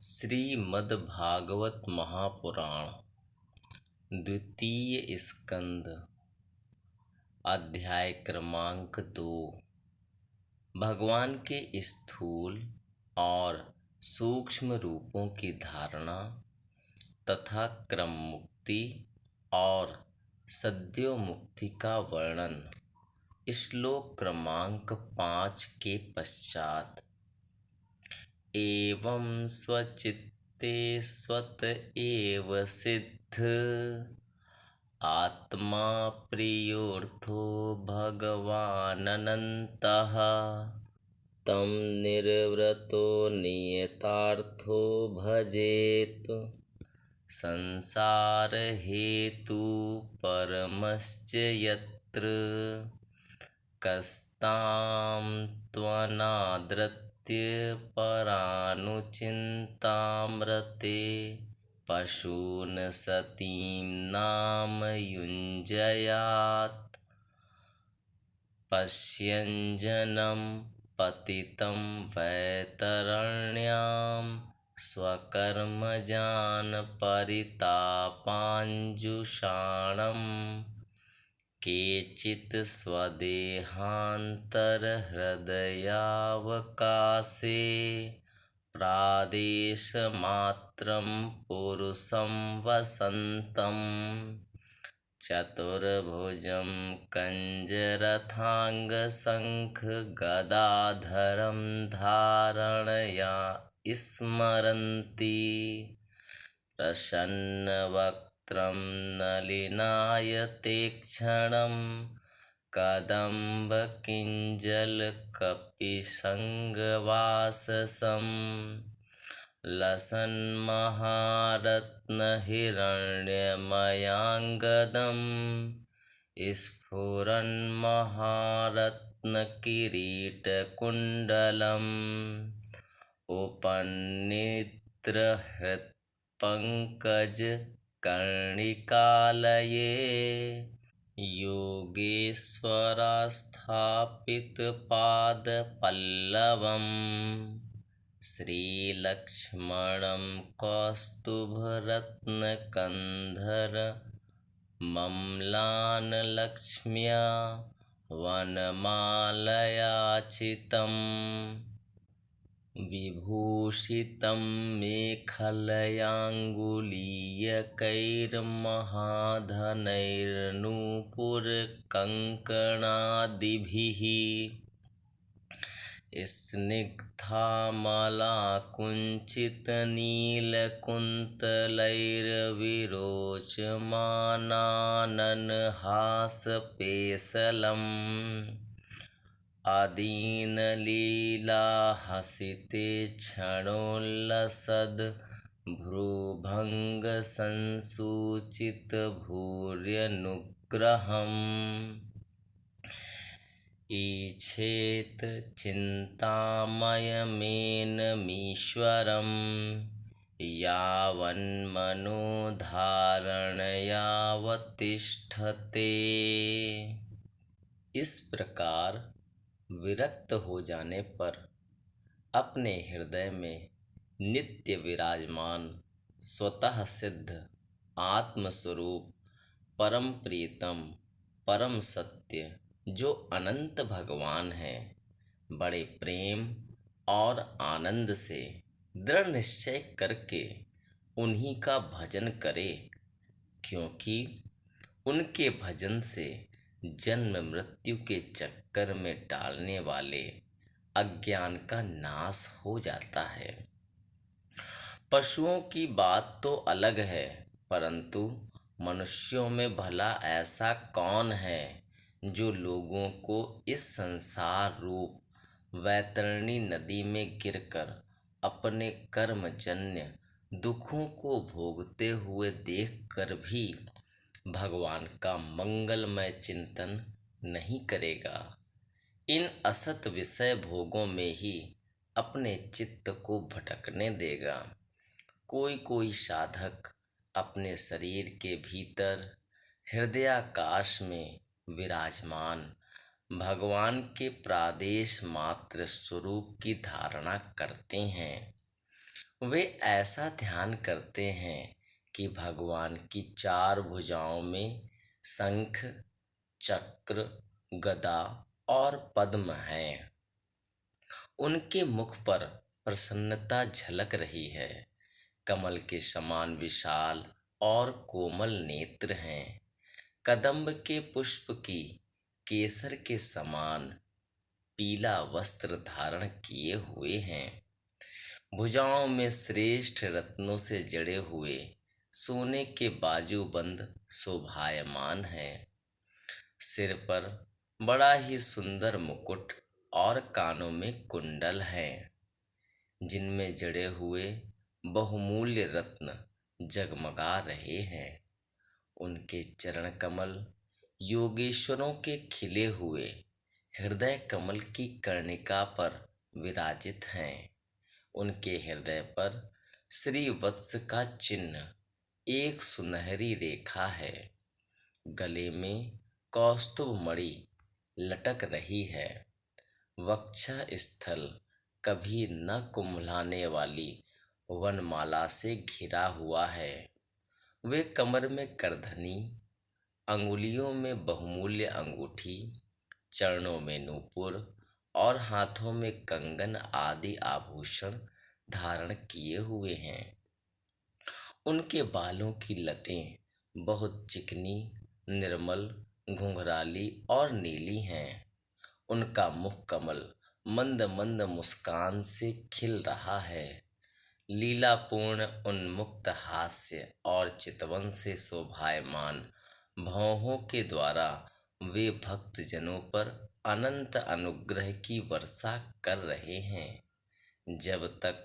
श्रीमद्भागवत महापुराण द्वितीय स्कंद अध्याय क्रमांक 2। भगवान के स्थूल और सूक्ष्म रूपों की धारणा तथा क्रम मुक्ति और सद्यो मुक्ति का वर्णन। श्लोक क्रमांक 5 के पश्चात। एवं स्वचित्ते स्वत एव सिद्ध आत्मा प्रियोऽर्थो भगवानन्तः तं निर्वृतो नियतार्थो भजेत संसार हेतु परमश्च यत्र कस्तां त्वनादृत्य परानुचिन्तामृते पशून् सतीं नाम युञ्जयात् पश्यञ्जनं पतितं वैतरण्यां स्वकर्मजान् परितापाञ्जुषाणम् केचित् स्वदेहान्तरहृदयावकाशे प्रादेशमात्रं पुरुषं वसन्तं चतुर्भुजं कञ्जरथाङ्गशङ्खगदाधरं धारणया स्मरन्ति प्रसन्नवक्त्रं नलिनायतेक्षणं कदम्बकिञ्जलकपिसङ्गवाससं लसन्महारत्नहिरण्यमयाङ्गदं स्फुरन्महारत्नकिरीटकुण्डलम् उपनिद्रहृत्पङ्कजकर्णिकालये योगेश्वरास्थापितपादपल्लवम् श्रीलक्ष्मणं कौस्तुभरत्नकन्धरमम्लान लक्ष्म्या वनमालयाचितं विभूषितं मेखलयाङ्गुलीयकैर्महाधनैर्नूपुरकङ्कणादिभिः स्निग्धामलाकुञ्चितनीलकुन्तलैर्विरोचमानाननहासपेशलम् अदीनलीलाहसिते क्षणोल्लसद् भ्रूभङ्गसंसूचितभूर्यनुग्रहम् ईक्षेत चिन्तामयमेनमीश्वरं यावन्मनोधारणयावतिष्ठते। इस प्रकार विरक्त हो जाने पर अपने हृदय में नित्य विराजमान स्वतः सिद्ध आत्मस्वरूप परम प्रियतम परम सत्य जो अनंत भगवान है, बड़े प्रेम और आनंद से दृढ़ निश्चय करके उन्हीं का भजन करे, क्योंकि उनके भजन से जन्म मृत्यु के चक्कर में डालने वाले अज्ञान का नाश हो जाता है। पशुओं की बात तो अलग है, परंतु मनुष्यों में भला ऐसा कौन है जो लोगों को इस संसार रूप वैतरणी नदी में गिरकर अपने कर्मजन्य दुखों को भोगते हुए देखकर भी भगवान का मंगलमय चिंतन नहीं करेगा। इन असत विषय भोगों में ही अपने चित्त को भटकने देगा। कोई कोई साधक अपने शरीर के भीतर हृदयाकाश में विराजमान भगवान के प्रादेश मात्र स्वरूप की धारणा करते हैं। वे ऐसा ध्यान करते हैं कि भगवान की चार भुजाओं में शंख, चक्र, गदा और पद्म हैं। उनके मुख पर प्रसन्नता झलक रही है। कमल के समान विशाल और कोमल नेत्र हैं। कदम्ब के पुष्प की केसर के समान पीला वस्त्र धारण किए हुए हैं। भुजाओं में श्रेष्ठ रत्नों से जड़े हुए सोने के बाजूबंद शोभायमान हैं। सिर पर बड़ा ही सुंदर मुकुट और कानों में कुंडल हैं, जिनमें जड़े हुए बहुमूल्य रत्न जगमगा रहे हैं। उनके चरण कमल योगेश्वरों के खिले हुए हृदय कमल की कर्णिका पर विराजित हैं। उनके हृदय पर श्री वत्स का चिन्ह एक सुनहरी रेखा है। गले में कौस्तुभ मणि लटक रही है। वक्ष स्थल कभी न कुम्भलाने वाली वनमाला से घिरा हुआ है। वे कमर में करधनी, अंगुलियों में बहुमूल्य अंगूठी, चरणों में नूपुर और हाथों में कंगन आदि आभूषण धारण किए हुए हैं। उनके बालों की लटें बहुत चिकनी, निर्मल, घुंघराली और नीली हैं। उनका मुख कमल मंद मंद मुस्कान से खिल रहा है। लीलापूर्ण उन्मुक्त हास्य और चितवन से शोभायमान भौहों के द्वारा वे भक्त जनों पर अनंत अनुग्रह की वर्षा कर रहे हैं। जब तक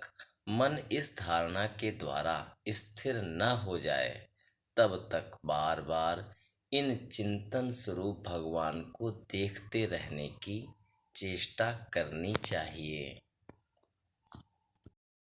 मन इस धारणा के द्वारा स्थिर न हो जाए, तब तक बार बार इन चिंतन स्वरूप भगवान को देखते रहने की चेष्टा करनी चाहिए।